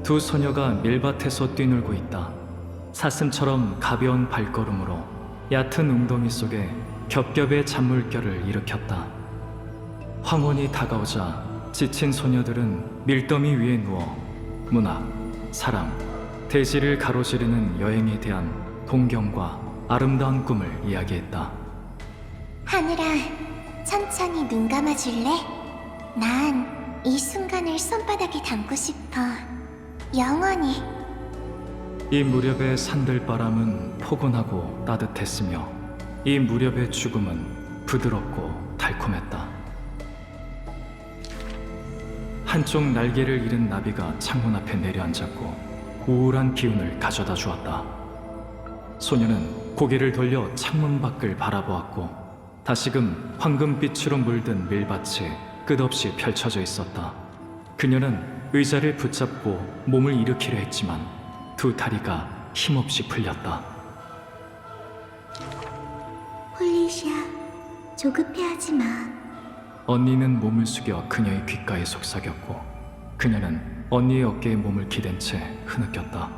두 소녀가 밀밭에서 뛰놀고 있다. 사슴처럼 가벼운 발걸음으로 얕은 웅덩이 속에 겹겹의 잔물결을 일으켰다. 황혼이 다가오자 지친 소녀들은 밀더미 위에 누워 문학, 사랑, 대지를 가로지르는 여행에 대한 동경과 아름다운 꿈을 이야기했다. 하늘아, 천천히 눈 감아줄래? 난 이 순간을 손바닥에 담고 싶어. 영원히. 이 무렵의 산들바람은 포근하고 따뜻했으며 이 무렵의 죽음은 부드럽고 달콤했다. 한쪽 날개를 잃은 나비가 창문 앞에 내려앉았고 우울한 기운을 가져다 주었다. 소녀는 고개를 돌려 창문 밖을 바라보았고 다시금 황금빛으로 물든 밀밭이 끝없이 펼쳐져 있었다. 그녀는 의자를 붙잡고 몸을 일으키려 했지만 두 다리가 힘없이 풀렸다. 폴리시아, 조급해하지 마. 언니는 몸을 숙여 그녀의 귓가에 속삭였고 그녀는 언니의 어깨에 몸을 기댄 채 흐느꼈다.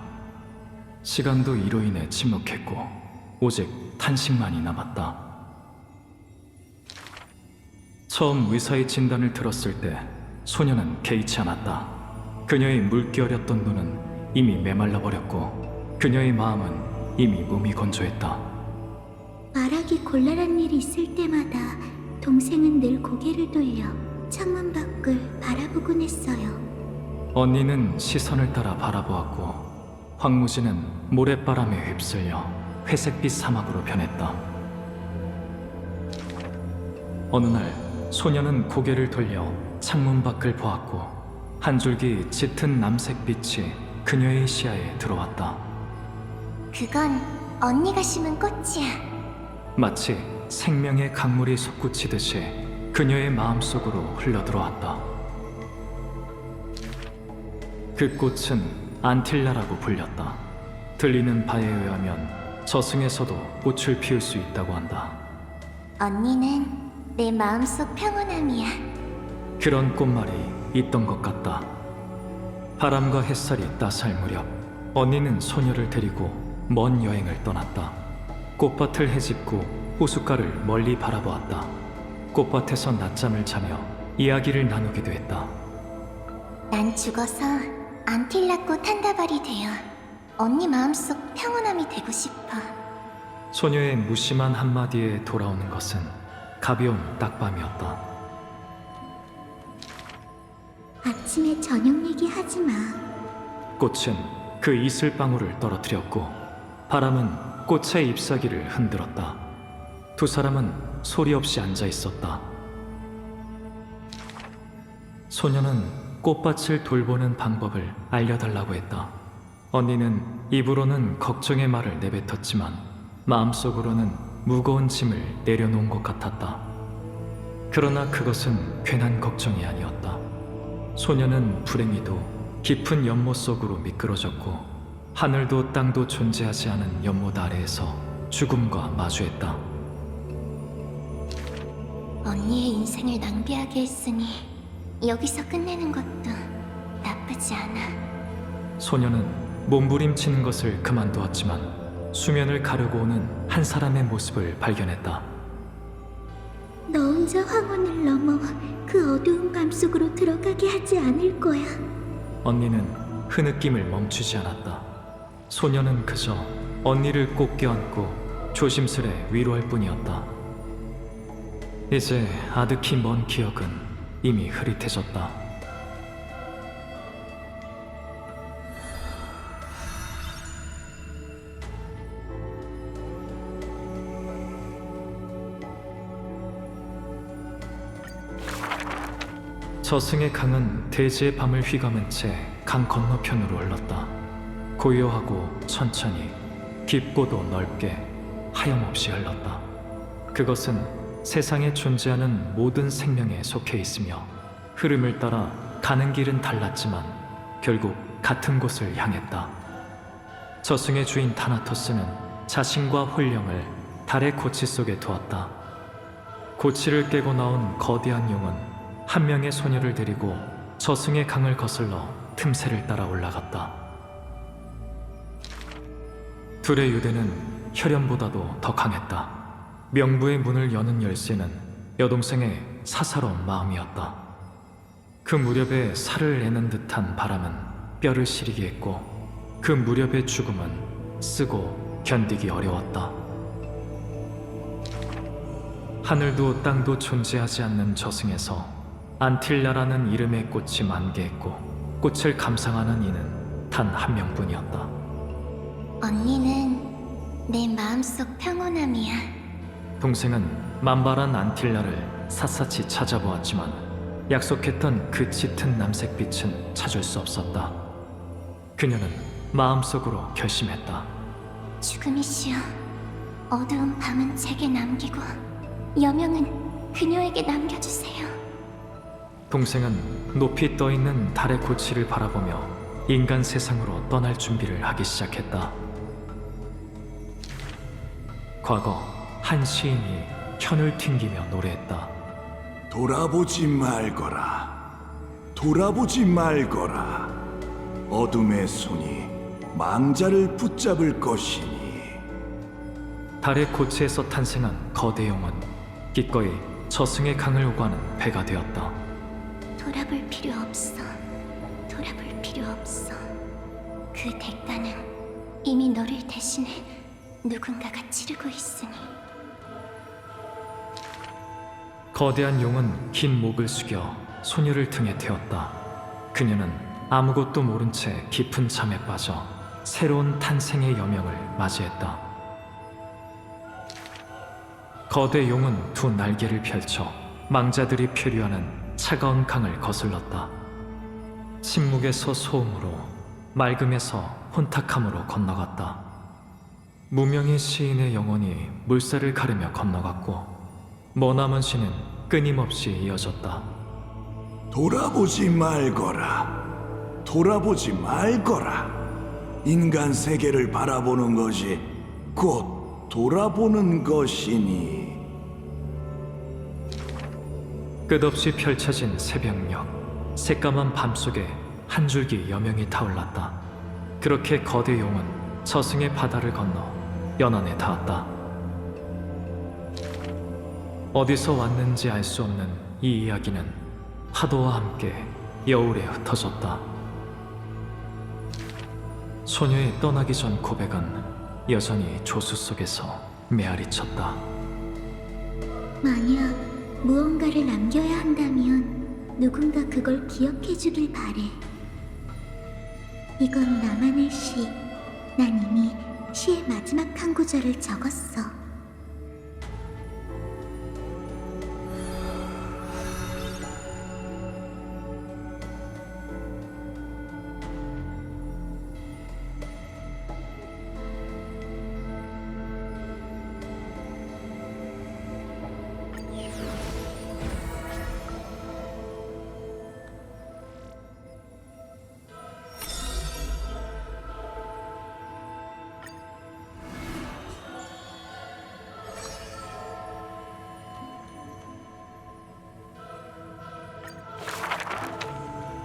시간도 이로 인해 침묵했고 오직 탄식만이 남았다. 처음 의사의 진단을 들었을 때 소녀는 개의치 않았다. 그녀의 물기어렸던 눈은 이미 메말라 버렸고 그녀의 마음은 이미 몸이 건조했다. 말하기 곤란한 일이 있을 때마다 동생은 늘 고개를 돌려 창문 밖을 바라보곤 했어요. 언니는 시선을 따라 바라보았고 황무지는 모래바람에 휩쓸려 회색빛 사막으로 변했다. 어느 날 소녀는 고개를 돌려 창문 밖을 보았고 한 줄기 짙은 남색빛이 그녀의 시야에 들어왔다. 그건 언니가 심은 꽃이야. 마치 생명의 강물이 솟구치듯이 그녀의 마음속으로 흘러들어왔다. 그 꽃은 안틸라라고 불렸다. 들리는 바에 의하면 저승에서도 꽃을 피울 수 있다고 한다. 언니는 내 마음속 평온함이야. 그런 꽃말이 있던 것 같다. 바람과 햇살이 따스할 무렵 언니는 소녀를 데리고 먼 여행을 떠났다. 꽃밭을 헤집고 호숫가를 멀리 바라보았다. 꽃밭에서 낮잠을 자며 이야기를 나누기도 했다. 난 죽어서 안틸라꽃 한 다발이 되어 언니 마음속 평온함이 되고 싶어. 소녀의 무심한 한마디에 돌아오는 것은 가벼운 딱밤이었다. 아침에 저녁 얘기하지 마. 꽃은 그 이슬방울을 떨어뜨렸고 바람은 꽃의 잎사귀를 흔들었다. 두 사람은 소리 없이 앉아 있었다. 소녀는 꽃밭을 돌보는 방법을 알려달라고 했다. 언니는 입으로는 걱정의 말을 내뱉었지만 마음속으로는 무거운 짐을 내려놓은 것 같았다. 그러나 그것은 괜한 걱정이 아니었다. 소녀는 불행히도 깊은 연못 속으로 미끄러졌고 하늘도 땅도 존재하지 않은 연못 아래에서 죽음과 마주했다. 언니의 인생을 낭비하게 했으니 여기서 끝내는 것도 나쁘지 않아. 소녀는 몸부림치는 것을 그만두었지만 수면을 가르고 오는 한 사람의 모습을 발견했다. 너 혼자 황혼을 넘어 그 어두운 밤속으로 들어가게 하지 않을 거야. 언니는 흐느낌을 멈추지 않았다. 소녀는 그저 언니를 꼭 껴안고 조심스레 위로할 뿐이었다. 이제 아득히 먼 기억은 이미 흐릿해졌다. 저승의 강은 대지의 밤을 휘감은 채 강 건너편으로 흘렀다. 고요하고 천천히 깊고도 넓게 하염없이 흘렀다. 그것은 세상에 존재하는 모든 생명에 속해 있으며 흐름을 따라 가는 길은 달랐지만 결국 같은 곳을 향했다. 저승의 주인 타나토스는 자신과 홀령을 달의 고치 속에 두었다. 고치를 깨고 나온 거대한 용은 한 명의 소녀를 데리고 저승의 강을 거슬러 틈새를 따라 올라갔다. 둘의 유대는 혈연보다도 더 강했다. 명부의 문을 여는 열쇠는 여동생의 사사로운 마음이었다. 그 무렵에 살을 내는 듯한 바람은 뼈를 시리게 했고 그 무렵의 죽음은 쓰고 견디기 어려웠다. 하늘도 땅도 존재하지 않는 저승에서 안틸라라는 이름의 꽃이 만개했고 꽃을 감상하는 이는 단 한 명뿐이었다. 언니는 내 마음속 평온함이야. 동생은 만발한 안틸라를 샅샅이 찾아보았지만 약속했던 그 짙은 남색빛은 찾을 수 없었다. 그녀는 마음속으로 결심했다. 죽음이시여, 어두운 밤은 제게 남기고 여명은 그녀에게 남겨주세요. 동생은 높이 떠있는 달의 고치를 바라보며 인간 세상으로 떠날 준비를 하기 시작했다. 과거 한 시인이 현을 튕기며 노래했다. 돌아보지 말거라. 돌아보지 말거라. 어둠의 손이 망자를 붙잡을 것이니. 달의 고치에서 탄생한 거대 용은 기꺼이 저승의 강을 오가는 배가 되었다. 돌아볼 필요 없어. 돌아볼 필요 없어. 그 대가는 이미 너를 대신해 누군가가 치르고 있으니. 거대한 용은 긴 목을 숙여 소녀를 등에 태웠다. 그녀는 아무것도 모른 채 깊은 잠에 빠져 새로운 탄생의 여명을 맞이했다. 거대 용은 두 날개를 펼쳐 망자들이 표류하는 차가운 강을 거슬렀다. 침묵에서 소음으로, 맑음에서 혼탁함으로 건너갔다. 무명의 시인의 영혼이 물살을 가르며 건너갔고 머나먼 시는 끊임없이 이어졌다. 돌아보지 말거라. 돌아보지 말거라. 인간 세계를 바라보는 것이 곧 돌아보는 것이니. 끝없이 펼쳐진 새벽녘, 새까만 밤속에 한 줄기 여명이 타올랐다. 그렇게 거대 용은 저승의 바다를 건너 연안에 닿았다. 어디서 왔는지 알 수 없는 이 이야기는 파도와 함께 여울에 흩어졌다. 소녀의 떠나기 전 고백은 여전히 조수 속에서 메아리쳤다. 만약 무언가를 남겨야 한다면 누군가 그걸 기억해 주길 바래. 이건 나만의 시. 난 이미 시의 마지막 한 구절을 적었어.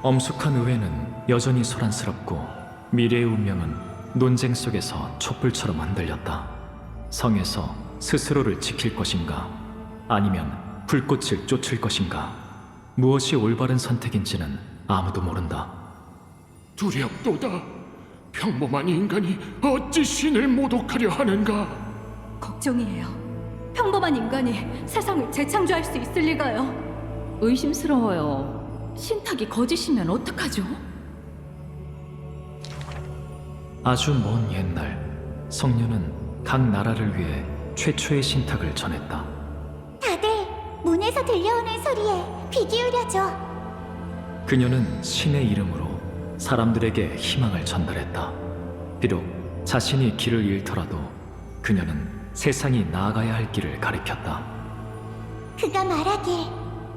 엄숙한 의회는 여전히 소란스럽고 미래의 운명은 논쟁 속에서 촛불처럼 흔들렸다. 성에서 스스로를 지킬 것인가 아니면 불꽃을 쫓을 것인가, 무엇이 올바른 선택인지는 아무도 모른다. 두렵도다. 평범한 인간이 어찌 신을 모독하려 하는가? 걱정이에요. 평범한 인간이 세상을 재창조할 수 있을 리가요. 의심스러워요. 신탁이 거짓이면 어떡하죠? 아주 먼 옛날, 성녀는 각 나라를 위해 최초의 신탁을 전했다. 다들 문에서 들려오는 소리에 귀 기울여줘. 그녀는 신의 이름으로 사람들에게 희망을 전달했다. 비록 자신이 길을 잃더라도 그녀는 세상이 나아가야 할 길을 가리켰다. 그가 말하길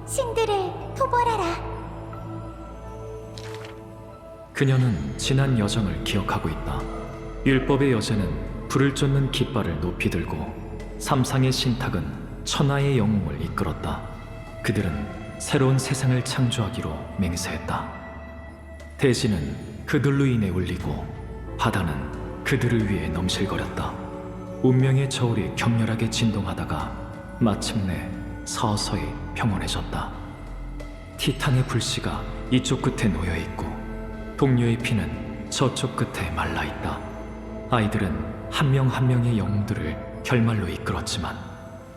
신들을 토벌하라. 그녀는 지난 여정을 기억하고 있다. 율법의 여제는 불을 쫓는 깃발을 높이 들고, 삼상의 신탁은 천하의 영웅을 이끌었다. 그들은 새로운 세상을 창조하기로 맹세했다. 대지는 그들로 인해 울리고 바다는 그들을 위해 넘실거렸다. 운명의 저울이 격렬하게 진동하다가 마침내 서서히 평온해졌다. 티탄의 불씨가 이쪽 끝에 놓여있고 동료의 피는 저쪽 끝에 말라있다. 아이들은 한 명 한 명의 영웅들을 결말로 이끌었지만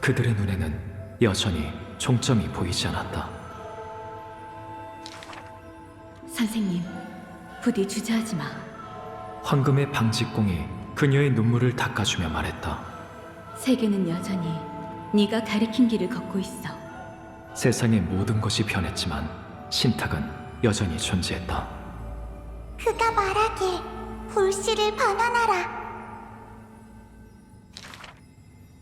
그들의 눈에는 여전히 종점이 보이지 않았다. 선생님, 부디 주저하지 마. 황금의 방직공이 그녀의 눈물을 닦아주며 말했다. 세계는 여전히 네가 가리킨 길을 걷고 있어. 세상의 모든 것이 변했지만 신탁은 여전히 존재했다. 그가 말하길 불씨를 반환하라.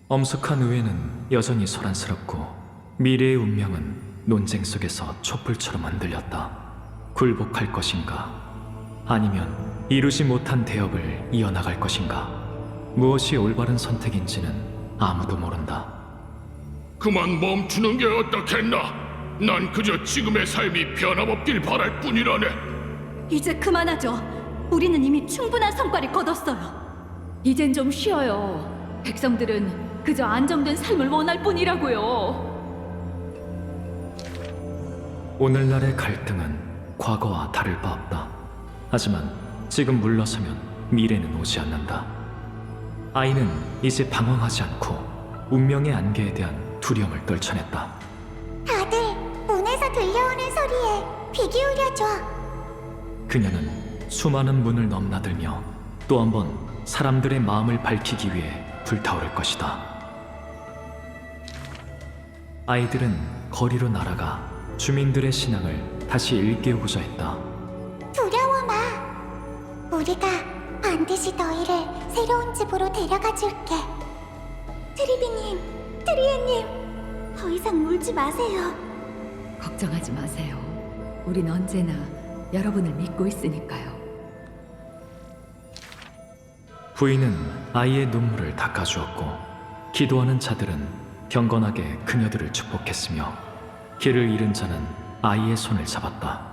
엄숙한 의회는 여전히 소란스럽고 미래의 운명은 논쟁 속에서 촛불처럼 흔들렸다. 굴복할 것인가? 아니면 이루지 못한 대업을 이어나갈 것인가? 무엇이 올바른 선택인지는 아무도 모른다. 그만 멈추는 게 어떻겠나? 난 그저 지금의 삶이 변함없길 바랄 뿐이라네. 이제 그만하죠. 우리는 이미 충분한 성과를 거뒀어요. 이젠 좀 쉬어요. 백성들은 그저 안정된 삶을 원할 뿐이라고요. 오늘날의 갈등은 과거와 다를 바 없다. 하지만 지금 물러서면 미래는 오지 않는다. 아이는 이제 방황하지 않고 운명의 안개에 대한 두려움을 떨쳐냈다. 다들 문에서 들려오는 소리에 귀 기울여줘. 그녀는 수많은 문을 넘나들며 또 한 번 사람들의 마음을 밝히기 위해 불타오를 것이다. 아이들은 거리로 날아가 주민들의 신앙을 다시 일깨우고자 했다. 두려워 마. 우리가 반드시 너희를 새로운 집으로 데려가 줄게. 트리비님, 트리에님, 더 이상 울지 마세요. 걱정하지 마세요. 우린 언제나 여러분을 믿고 있으니까요. 부인은 아이의 눈물을 닦아주었고 기도하는 자들은 경건하게 그녀들을 축복했으며 길을 잃은 자는 아이의 손을 잡았다.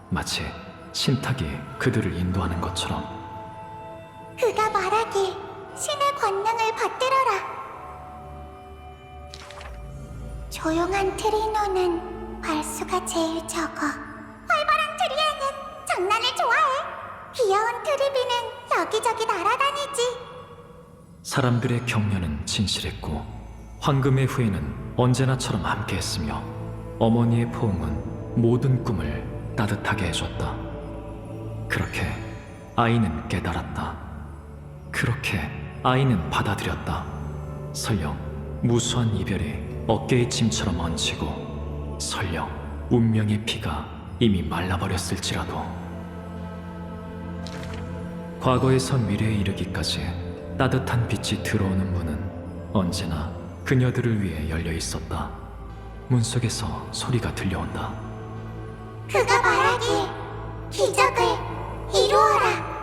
마치 신탁이 그들을 인도하는 것처럼. 그가 말하길 신의 권능을 받들어라. 조용한 트리노는 발수가 제일 적어. 활발한 트리에는 장난을 좋아해. 귀여운 트리비는 여기저기 날아다니지. 사람들의 격려는 진실했고 황금의 후예는 언제나처럼 함께했으며 어머니의 포옹은 모든 꿈을 따뜻하게 해줬다. 그렇게 아이는 깨달았다. 그렇게 아이는 받아들였다. 설령 무수한 이별이 어깨의 짐처럼 얹히고 설령 운명의 피가 이미 말라버렸을지라도 과거에서 미래에 이르기까지 따뜻한 빛이 들어오는 문은 언제나 그녀들을 위해 열려 있었다. 문 속에서 소리가 들려온다. 그가 말하길 기적을 이루어라.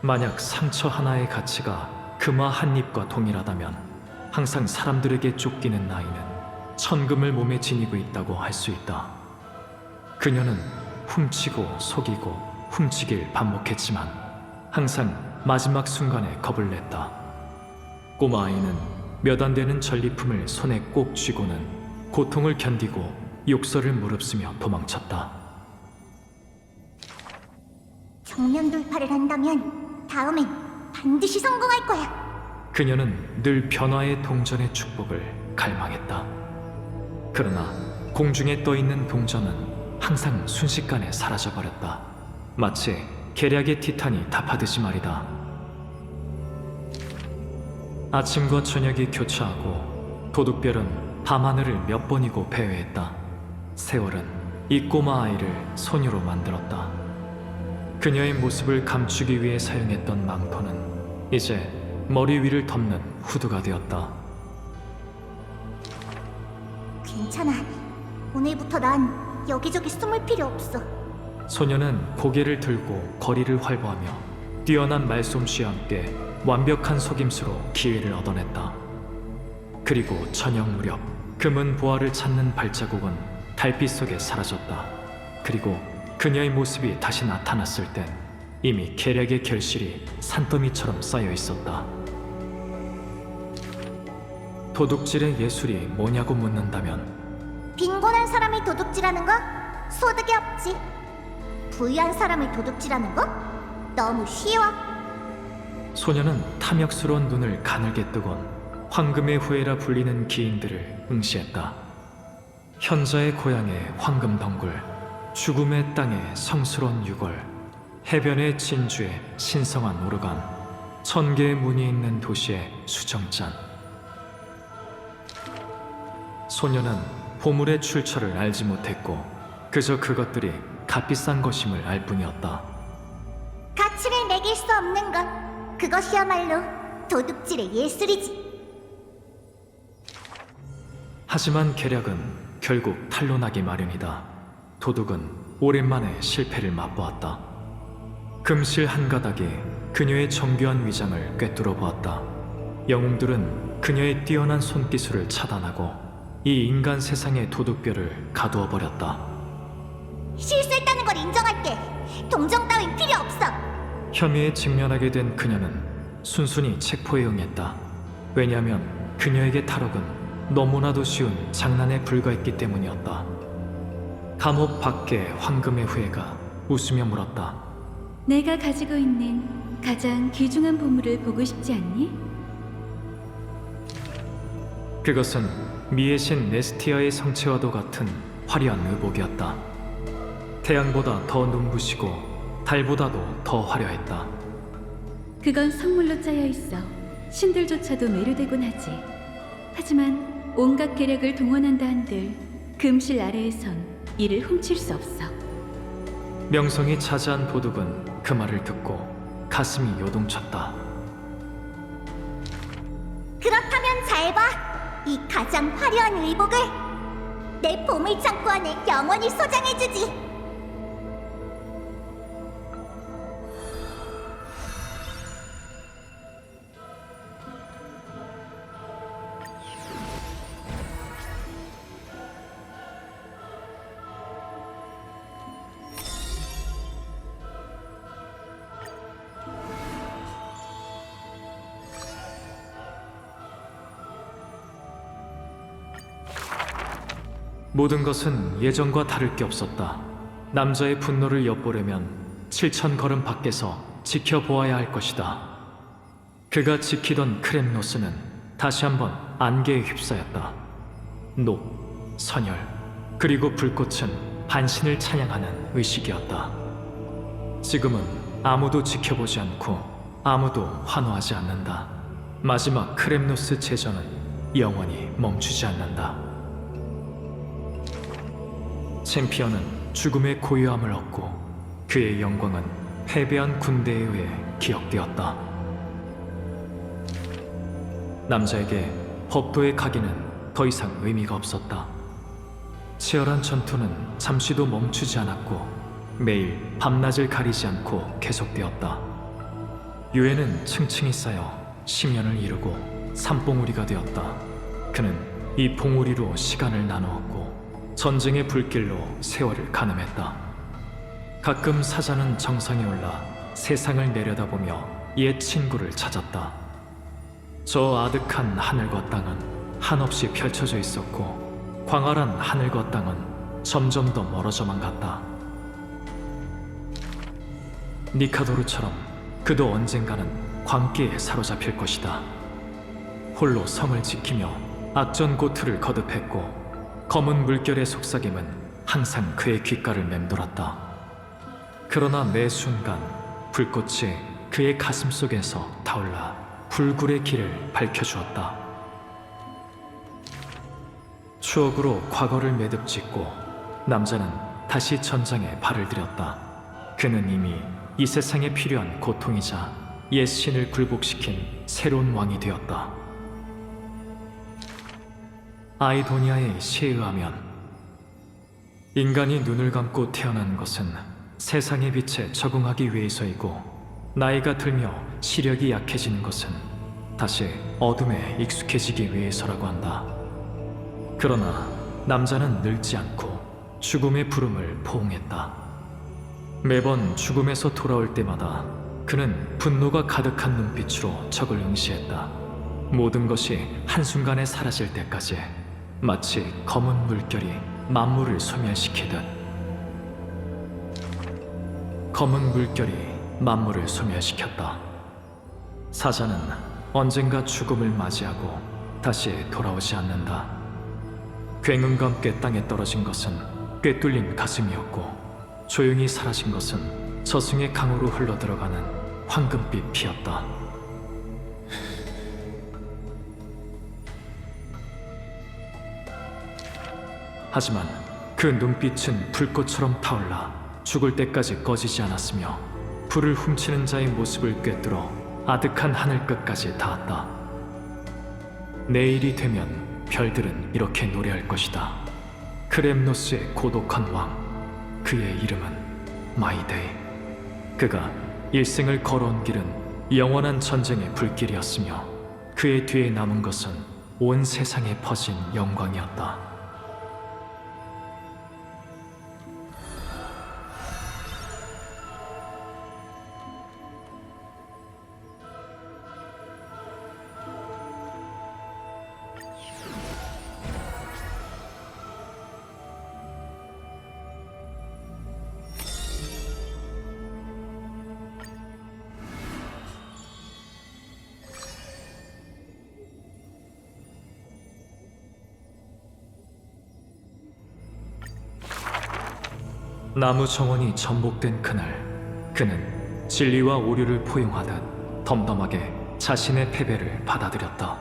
만약 상처 하나의 가치가 금화 한 입과 동일하다면 항상 사람들에게 쫓기는 나이는 천금을 몸에 지니고 있다고 할 수 있다. 그녀는 훔치고 속이고 훔치길 반복했지만 항상 마지막 순간에 겁을 냈다. 꼬마 아이는 몇 안 되는 전리품을 손에 꼭 쥐고는 고통을 견디고 욕설을 무릅쓰며 도망쳤다. 정면 돌파를 한다면 다음엔 반드시 성공할 거야. 그녀는 늘 변화의 동전의 축복을 갈망했다. 그러나 공중에 떠있는 동전은 항상 순식간에 사라져버렸다. 마치 계략의 티탄이 답하듯이 말이다. 아침과 저녁이 교차하고 도둑별은 밤하늘을 몇 번이고 배회했다. 세월은 이 꼬마 아이를 소녀로 만들었다. 그녀의 모습을 감추기 위해 사용했던 망토는 이제 머리 위를 덮는 후드가 되었다. 괜찮아. 오늘부터 난 여기저기 숨을 필요 없어. 소녀는 고개를 들고 거리를 활보하며 뛰어난 말솜씨와 함께 완벽한 속임수로 기회를 얻어냈다. 그리고 저녁 무렵 금은 보화를 찾는 발자국은 달빛 속에 사라졌다. 그리고 그녀의 모습이 다시 나타났을 땐 이미 계략의 결실이 산더미처럼 쌓여 있었다. 도둑질의 예술이 뭐냐고 묻는다면 빈곤한 사람이 도둑질하는 거 소득이 없지. 부유한 사람을 도둑질하는 거 너무 쉬워. 소녀는 탐욕스러운 눈을 가늘게 뜨곤 황금의 후예라 불리는 기인들을 응시했다. 현자의 고향의 황금 덩굴, 죽음의 땅의 성스러운 유골, 해변의 진주의 신성한 오르간, 천 개의 문이 있는 도시의 수정잔. 소녀는 보물의 출처를 알지 못했고 그저 그것들이 값비싼 것임을 알 뿐이었다. 가치를 매길 수 없는 것, 그것이야말로 도둑질의 예술이지. 하지만 계략은 결국 탄로나기 마련이다. 도둑은 오랜만에 실패를 맛보았다. 금실 한 가닥이 그녀의 정교한 위장을 꿰뚫어 보았다. 영웅들은 그녀의 뛰어난 손기술을 차단하고 이 인간 세상의 도둑별을 가두어 버렸다. 실수했다는 걸 인정할게. 동정 따윈 필요 없어. 혐의에 직면하게 된 그녀는 순순히 체포에 응했다. 왜냐하면 그녀에게 탈옥은 너무나도 쉬운 장난에 불과했기 때문이었다. 감옥 밖에 황금의 후예가 웃으며 물었다. 내가 가지고 있는 가장 귀중한 보물을 보고 싶지 않니? 그것은 미의 신 네스티아의 성체와도 같은 화려한 의복이었다. 태양보다 더 눈부시고 달보다도 더 화려했다. 그건 성물로 짜여 있어 신들조차도 매료되곤 하지. 하지만 온갖 계략을 동원한다 한들 금실 아래에선 이를 훔칠 수 없어. 명성이 자자한 도둑은 그 말을 듣고 가슴이 요동쳤다. 그렇다면 잘 봐. 이 가장 화려한 의복을 내 보물창고 안에 영원히 소장해주지. 모든 것은 예전과 다를 게 없었다. 남자의 분노를 엿보려면 7,000 걸음 밖에서 지켜보아야 할 것이다. 그가 지키던 크렘노스는 다시 한번 안개에 휩싸였다. 녹, 선열, 그리고 불꽃은 반신을 찬양하는 의식이었다. 지금은 아무도 지켜보지 않고 아무도 환호하지 않는다. 마지막 크렘노스 제전은 영원히 멈추지 않는다. 챔피언은 죽음의 고요함을 얻고 그의 영광은 패배한 군대에 의해 기억되었다. 남자에게 법도의 각인은 더 이상 의미가 없었다. 치열한 전투는 잠시도 멈추지 않았고 매일 밤낮을 가리지 않고 계속되었다. 유해는 층층이 쌓여 심연을 이루고 산봉우리가 되었다. 그는 이 봉우리로 시간을 나누었고 전쟁의 불길로 세월을 가늠했다. 가끔 사자는 정상에 올라 세상을 내려다보며 옛 친구를 찾았다. 저 아득한 하늘과 땅은 한없이 펼쳐져 있었고 광활한 하늘과 땅은 점점 더 멀어져만 갔다. 니카도르처럼 그도 언젠가는 광기에 사로잡힐 것이다. 홀로 성을 지키며 악전고투를 거듭했고 검은 물결의 속삭임은 항상 그의 귓가를 맴돌았다. 그러나 매 순간 불꽃이 그의 가슴 속에서 타올라 불굴의 길을 밝혀주었다. 추억으로 과거를 매듭짓고 남자는 다시 전장에 발을 들였다. 그는 이미 이 세상에 필요한 고통이자 옛 신을 굴복시킨 새로운 왕이 되었다. 아이도니아의 시에 의하면 인간이 눈을 감고 태어난 것은 세상의 빛에 적응하기 위해서이고 나이가 들며 시력이 약해지는 것은 다시 어둠에 익숙해지기 위해서라고 한다. 그러나 남자는 늙지 않고 죽음의 부름을 포옹했다. 매번 죽음에서 돌아올 때마다 그는 분노가 가득한 눈빛으로 적을 응시했다. 모든 것이 한순간에 사라질 때까지 마치 검은 물결이 만물을 소멸시키듯. 검은 물결이 만물을 소멸시켰다. 사자는 언젠가 죽음을 맞이하고 다시 돌아오지 않는다. 굉음과 함께 땅에 떨어진 것은 꿰뚫린 가슴이었고 조용히 사라진 것은 저승의 강으로 흘러들어가는 황금빛 피였다. 하지만 그 눈빛은 불꽃처럼 타올라 죽을 때까지 꺼지지 않았으며 불을 훔치는 자의 모습을 꿰뚫어 아득한 하늘 끝까지 닿았다. 내일이 되면 별들은 이렇게 노래할 것이다. 크렘노스의 고독한 왕, 그의 이름은 마이데이. 그가 일생을 걸어온 길은 영원한 전쟁의 불길이었으며 그의 뒤에 남은 것은 온 세상에 퍼진 영광이었다. 나무 정원이 전복된 그날, 그는 진리와 오류를 포용하듯 덤덤하게 자신의 패배를 받아들였다.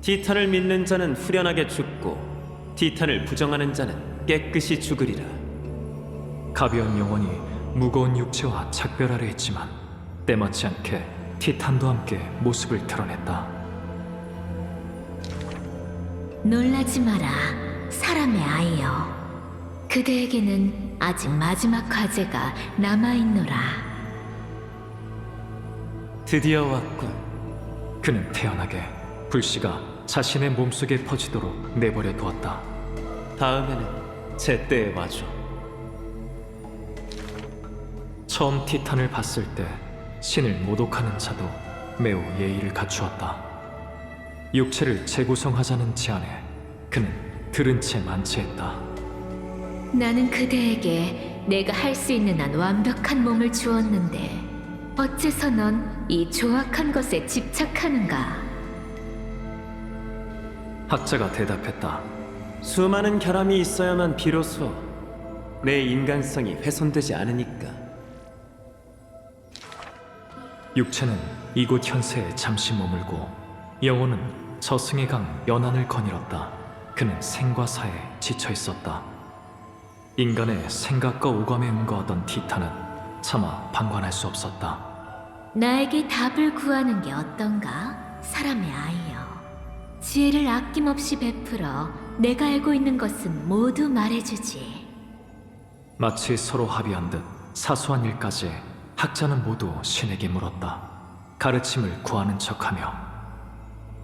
티탄을 믿는 자는 후련하게 죽고 티탄을 부정하는 자는 깨끗이 죽으리라. 가벼운 영혼이 무거운 육체와 작별하려 했지만 때맞지 않게 티탄도 함께 모습을 드러냈다. 놀라지 마라, 사람의 아이여. 그대에게는 아직 마지막 과제가 남아있노라. 드디어 왔군. 그는 태연하게 불씨가 자신의 몸속에 퍼지도록 내버려 두었다. 다음에는 제때에 와줘. 처음 티탄을 봤을 때 신을 모독하는 자도 매우 예의를 갖추었다. 육체를 재구성하자는 제안에 그는 들은 채 만취했다. 나는 그대에게 내가 할 수 있는 한 완벽한 몸을 주었는데 어째서 넌 이 조악한 것에 집착하는가? 학자가 대답했다. 수많은 결함이 있어야만 비로소 내 인간성이 훼손되지 않으니까. 육체는 이곳 현세에 잠시 머물고 영혼은 저승의 강 연안을 거닐었다. 그는 생과 사에 지쳐 있었다. 인간의 생각과 오감에 응거하던 티탄은 차마 방관할 수 없었다. 나에게 답을 구하는 게 어떤가? 사람의 아이여. 지혜를 아낌없이 베풀어 내가 알고 있는 것은 모두 말해주지. 마치 서로 합의한 듯 사소한 일까지 학자는 모두 신에게 물었다. 가르침을 구하는 척하며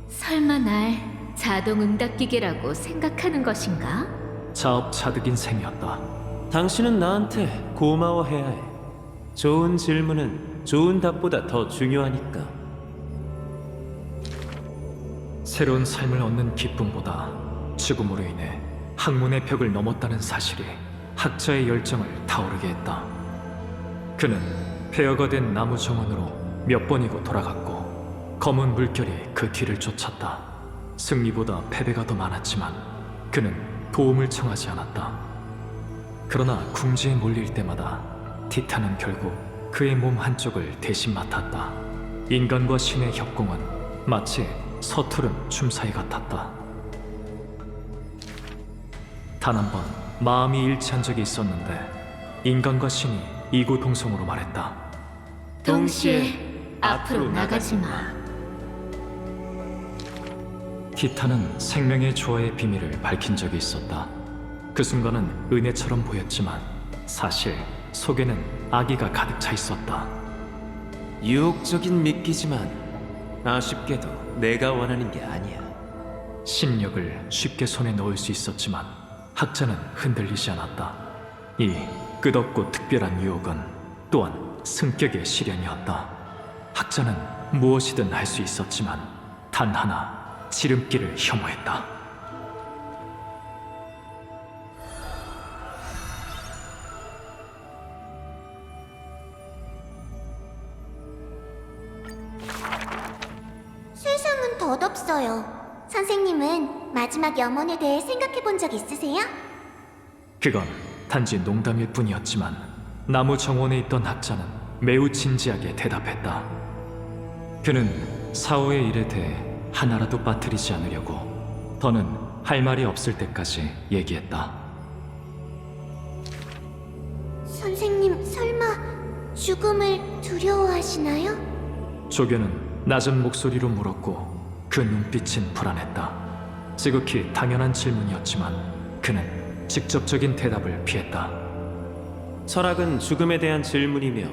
설마 날 자동 응답기계라고 생각하는 것인가? 자업자득인 셈이었다. 당신은 나한테 고마워해야 해. 좋은 질문은 좋은 답보다 더 중요하니까. 새로운 삶을 얻는 기쁨보다 죽음으로 인해 학문의 벽을 넘었다는 사실이 학자의 열정을 타오르게 했다. 그는 폐허가 된 나무 정원으로 몇 번이고 돌아갔고 검은 물결이 그 뒤를 쫓았다. 승리보다 패배가 더 많았지만 그는 도움을 청하지 않았다. 그러나 궁지에 몰릴 때마다 티타는 결국 그의 몸 한쪽을 대신 맡았다. 인간과 신의 협공은 마치 서투른 춤사위 같았다. 단 한 번 마음이 일치한 적이 있었는데 인간과 신이 이구동성으로 말했다. 동시에 앞으로 나가지 마. 티타는 생명의 조화의 비밀을 밝힌 적이 있었다. 그 순간은 은혜처럼 보였지만 사실 속에는 악의가 가득 차 있었다. 유혹적인 미끼지만 아쉽게도 내가 원하는 게 아니야. 신력을 쉽게 손에 넣을 수 있었지만 학자는 흔들리지 않았다. 이 끝없고 특별한 유혹은 또한 승격의 시련이었다. 학자는 무엇이든 할 수 있었지만 단 하나 지름길을 혐오했다. 세상은 덧없어요. 선생님은 마지막 염원에 대해 생각해 본 적 있으세요? 그건 단지 농담일 뿐이었지만 나무 정원에 있던 학자는 매우 진지하게 대답했다. 그는 사후의 일에 대해 하나라도 빠뜨리지 않으려고 더는 할 말이 없을 때까지 얘기했다. 선생님, 설마 죽음을 두려워하시나요? 조교는 낮은 목소리로 물었고 그 눈빛은 불안했다. 지극히 당연한 질문이었지만 그는 직접적인 대답을 피했다. 철학은 죽음에 대한 질문이며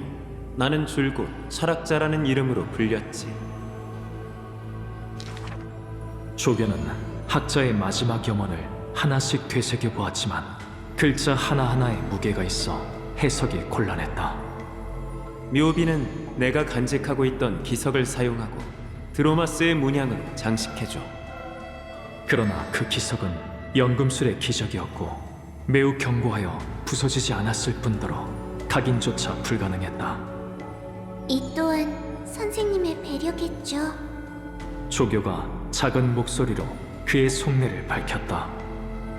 나는 줄곧 철학자라는 이름으로 불렸지. 조교는 학자의 마지막 염원을 하나씩 되새겨 보았지만 글자 하나하나에 무게가 있어 해석이 곤란했다. 묘비는 내가 간직하고 있던 기석을 사용하고 드로마스의 문양으로 장식해줘. 그러나 그 기석은 연금술의 기적이었고 매우 견고하여 부서지지 않았을 뿐더러 각인조차 불가능했다. 이 또한 선생님의 배려겠죠. 조교가 작은 목소리로 그의 속내를 밝혔다.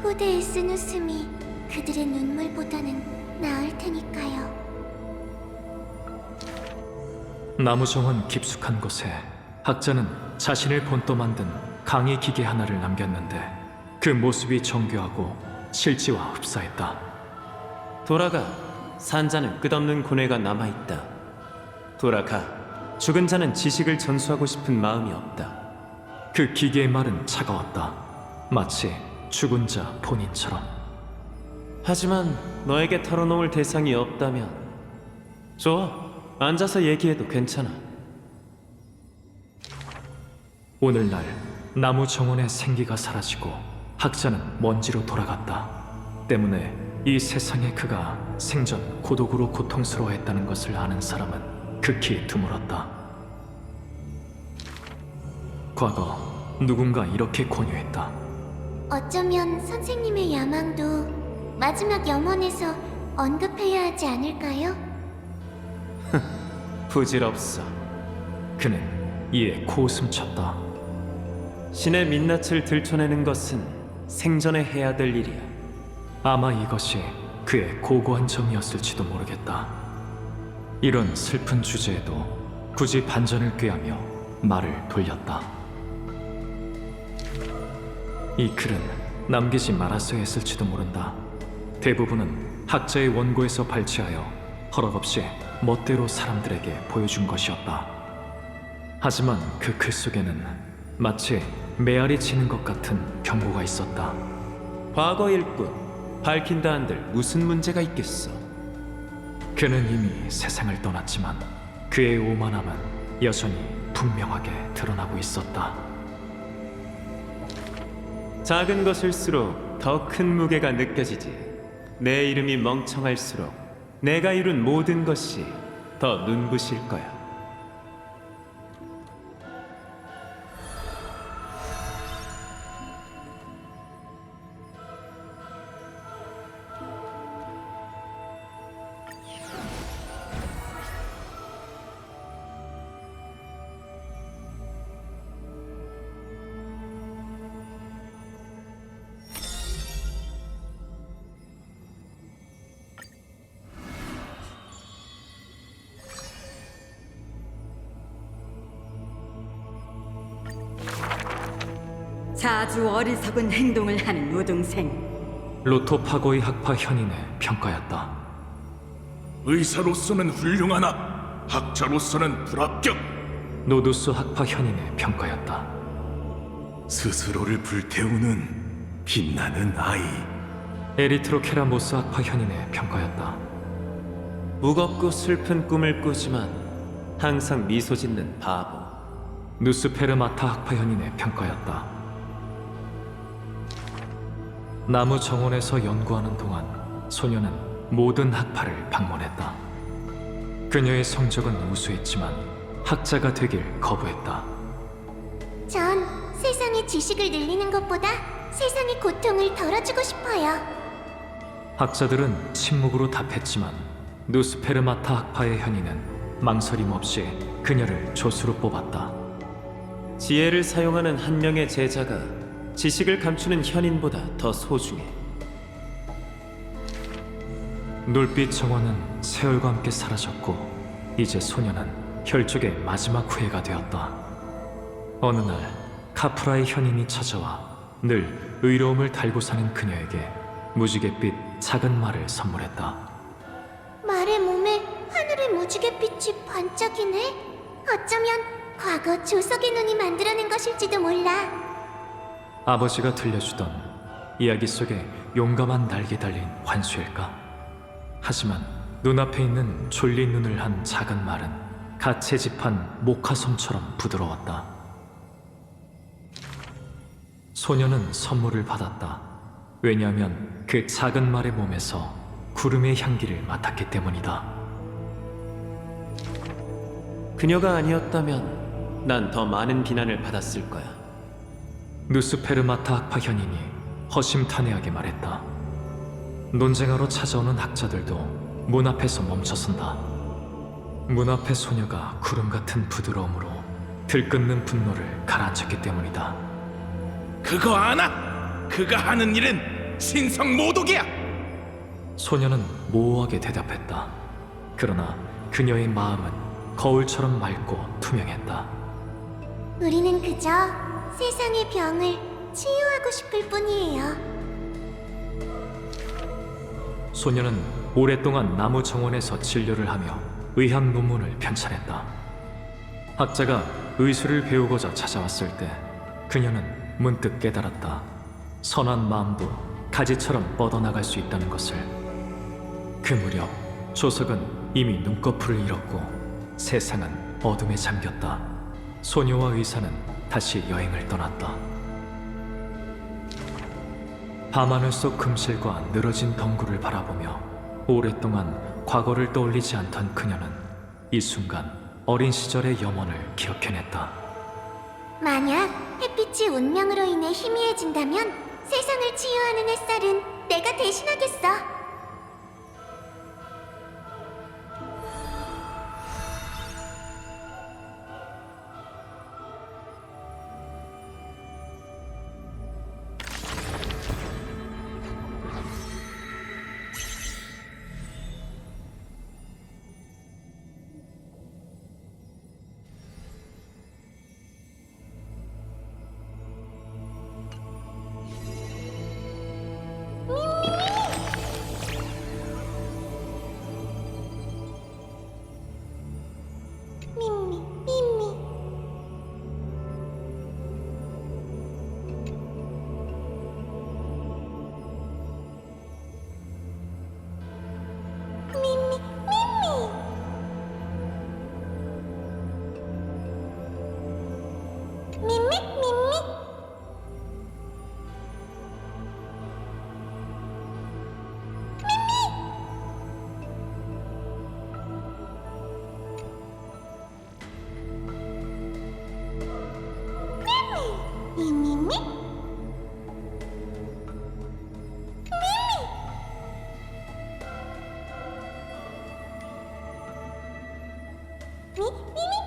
후대에 쓴 웃음이 그들의 눈물보다는 나을 테니까요. 나무정원 깊숙한 곳에 학자는 자신을 본떠 만든 강의 기계 하나를 남겼는데 그 모습이 정교하고 실지와 흡사했다. 돌아가. 산자는 끝없는 고뇌가 남아있다. 돌아가. 죽은 자는 지식을 전수하고 싶은 마음이 없다. 그 기계의 말은 차가웠다. 마치 죽은 자 본인처럼. 하지만 너에게 털어놓을 대상이 없다면 좋아. 앉아서 얘기해도 괜찮아. 오늘날 나무 정원의 생기가 사라지고 학자는 먼지로 돌아갔다. 때문에 이 세상에 그가 생전 고독으로 고통스러워했다는 것을 아는 사람은 극히 드물었다. 과거 누군가 이렇게 권유했다. 어쩌면 선생님의 야망도 마지막 염원에서 언급해야 하지 않을까요? 부질없어. 그는 이에 코웃음 쳤다. 신의 민낯을 들춰내는 것은 생전에 해야 될 일이야. 아마 이것이 그의 고고한 점이었을지도 모르겠다. 이런 슬픈 주제에도 굳이 반전을 꾀하며 말을 돌렸다. 이 글은 남기지 말았어야 했을지도 모른다. 대부분은 학자의 원고에서 발췌하여 허락없이 멋대로 사람들에게 보여준 것이었다. 하지만 그 글 속에는 마치 메아리 치는 것 같은 경고가 있었다. 과거일 뿐. 밝힌다 한들 무슨 문제가 있겠어. 그는 이미 세상을 떠났지만 그의 오만함은 여전히 분명하게 드러나고 있었다. 작은 것일수록 더 큰 무게가 느껴지지. 내 이름이 멍청할수록 내가 이룬 모든 것이 더 눈부실 거야. 자주 어리석은 행동을 하는 우등생. 로토파고의 학파 현인의 평가였다. 의사로서는 훌륭하나 학자로서는 불합격. 노두스 학파 현인의 평가였다. 스스로를 불태우는 빛나는 아이. 에리트로케라모스 학파 현인의 평가였다. 무겁고 슬픈 꿈을 꾸지만 항상 미소 짓는 바보. 누스페르마타 학파 현인의 평가였다. 나무 정원에서 연구하는 동안 소녀는 모든 학파를 방문했다. 그녀의 성적은 우수했지만 학자가 되길 거부했다. 전 세상의 지식을 늘리는 것보다 세상의 고통을 덜어주고 싶어요. 학자들은 침묵으로 답했지만 누스페르마타 학파의 현인은 망설임 없이 그녀를 조수로 뽑았다. 지혜를 사용하는 한 명의 제자가 지식을 감추는 현인보다 더 소중해. 놀빛 정원은 세월과 함께 사라졌고 이제 소녀는 혈족의 마지막 후예가 되었다. 어느 날 카프라의 현인이 찾아와 늘 의로움을 달고 사는 그녀에게 무지갯빛 작은 말을 선물했다. 말의 몸에 하늘의 무지갯빛이 반짝이네. 어쩌면 과거 조석의 눈이 만들어낸 것일지도 몰라. 아버지가 들려주던 이야기 속에 용감한 날개 달린 환수일까? 하지만 눈앞에 있는 졸린 눈을 한 작은 말은 갓 채집한 모카솜처럼 부드러웠다. 소녀는 선물을 받았다. 왜냐하면 그 작은 말의 몸에서 구름의 향기를 맡았기 때문이다. 그녀가 아니었다면 난 더 많은 비난을 받았을 거야. 누스페르마타 학파 현인이 허심탄회하게 말했다. 논쟁하러 찾아오는 학자들도 문 앞에서 멈춰선다. 문 앞의 소녀가 구름 같은 부드러움으로 들끓는 분노를 가라앉혔기 때문이다. 그거 아나? 그가 하는 일은 신성 모독이야. 소녀는 모호하게 대답했다. 그러나 그녀의 마음은 거울처럼 맑고 투명했다. 우리는 그저 세상의 병을 치유하고 싶을 뿐이에요. 소녀는 오랫동안 나무 정원에서 진료를 하며 의학 논문을 편찬했다. 학자가 의술을 배우고자 찾아왔을 때 그녀는 문득 깨달았다. 선한 마음도 가지처럼 뻗어나갈 수 있다는 것을. 그 무렵 조석은 이미 눈꺼풀을 잃었고 세상은 어둠에 잠겼다. 소녀와 의사는 다시 여행을 떠났다. 밤하늘 속 금실과 늘어진 덩굴을 바라보며 오랫동안 과거를 떠올리지 않던 그녀는 이 순간 어린 시절의 염원을 기억해냈다. 만약 햇빛이 운명으로 인해 희미해진다면 세상을 치유하는 햇살은 내가 대신하겠어. 미미미? 미미? 미미?